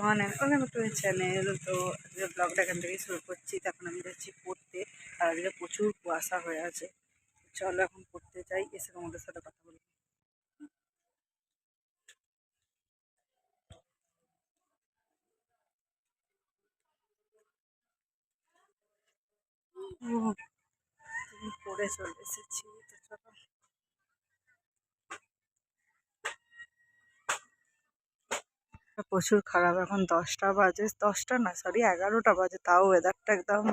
Welcome to my channel. তো আজকে ব্লগটা এখান থেকেই শুরু করছি। তখন আমি যাচ্ছি পড়তে, আর আজকে প্রচুর কুয়াশা হয়ে আছে। চলো এখন পড়তে যাই, এসে তোমাদের সাথে কথা বলি। পড়ে চলে এসেছি, তো চলো। প্রচুর খারাপ, এখন 10টা বাজে, 10টা না সরি 11টা বাজে, তাও ওয়েদারটা একদম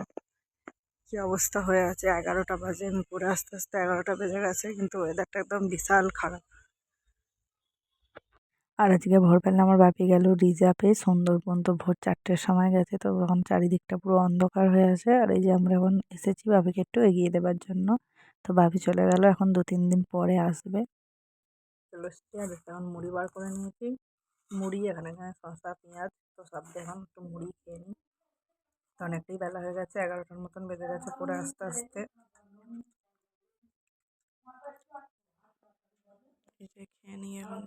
কি অবস্থা হয়ে আছে। 11টা বাজে, আমি পড়ে আস্তে আস্তে 11টা বেজে গেছে, কিন্তু ওয়েদারটা একদম বিশাল খারাপ। আর আজকে ভোরবেলা আমার বাপি গেল রিজার্ভে সুন্দরবন। তো ভোর 4টের সময় গেছে, তো এখন চারিদিকটা পুরো অন্ধকার হয়ে আছে। আর এই যে আমরা এখন এসেছি বাপিকে একটু এগিয়ে দেবার জন্য। তো বাপি চলে গেল, এখন 2-3 দিন পরে আসবে। চলে এসছি, আর এখন মুড়ি বার করে নিয়েছি। মুড়ি এখানে এখানে শসা পেঁয়াজ তো সব দিয়ে এখন একটু মুড়ি খেয়ে নিই। তো অনেকটাই বেলা হয়ে গেছে, 11টার মতন বেজে গেছে পরে আস্তে আস্তে। এই যে খেয়ে নিয়ে এখন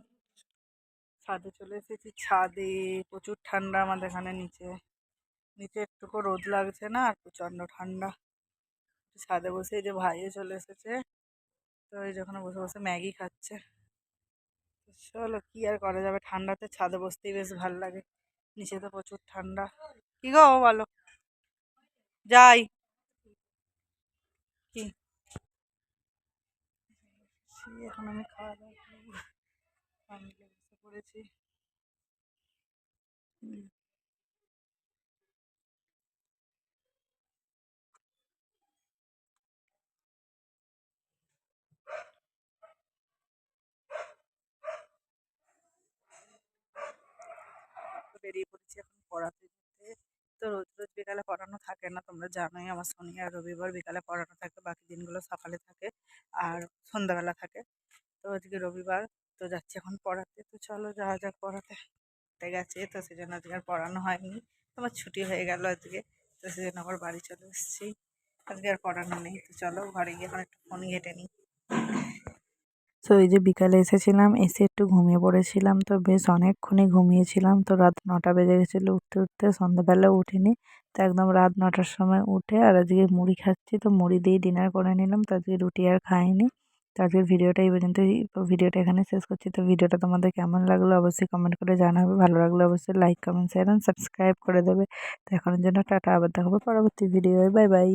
ছাদে চলে এসেছি। ছাদে প্রচুর ঠান্ডা আমাদের এখানে, নিচে নিচে একটুকু রোদ লাগছে না, আর প্রচন্ড ঠান্ডা। ছাদে বসে এই যে ভাইও চলে এসেছে, তো এই যখন বসে বসে ম্যাগি খাচ্ছে। তো চলো কি আর করা যাবে, ঠান্ডাতে ছাদে বসতেই বেশ ভালো লাগে, নিচে তো প্রচুর ঠান্ডা। কি গো বলো, যাই কি? এখন আমি খাওয়া দাওয়া করবো, আমি বসে পড়েছি। তো বেরিয়ে পড়েছি এখন পড়াতে যেতে। তো রোজ রোজ বিকালে পড়ানো থাকে না, তোমরা জানোই আমার শনি আর রবিবার বিকালে পড়ানো থাকে, বাকি দিনগুলো সকালে থাকে আর সন্ধ্যাবেলা থাকে। তো আজকে রবিবার, তো যাচ্ছি এখন পড়াতে। তো চলো যাওয়া যাক পড়াতে। গেছে তো সেজন্য আজকে আর পড়ানো হয়নি, তোমার ছুটি হয়ে গেল আজকে, তো সেজন্য আবার বাড়ি চলে এসেছি। আজকে আর পড়ানো নেই, তো চলো ঘরে গিয়ে এখন একটু ফোন ঘেঁটে নিই। তো এই যে বিকালে এসেছিলাম, এসে একটু ঘুমিয়ে পড়েছিলাম, তো বেশ অনেকক্ষণই ঘুমিয়েছিলাম। তো রাত 9টা বেজে গেছিলো উঠতে উঠতে, সন্ধ্যাবেলা উঠিনি। তো একদম রাত 9টার সময় উঠে আর আজকে মুড়ি খাচ্ছি, তো মুড়ি দিয়ে ডিনার করে নিলাম। তো আজকে রুটি আর খাইনি। তো আজকের ভিডিওটা এই পর্যন্তই, তো ভিডিওটা এখানে শেষ করছি। তো ভিডিওটা তোমাদের কেমন লাগলো অবশ্যই কমেন্ট করে জানাবে, ভালো লাগলে অবশ্যই like comment share and subscribe করে দেবে। তো এখনের জন্য টাটা, আবার দেখাবো পরবর্তী ভিডিও। Bye bye.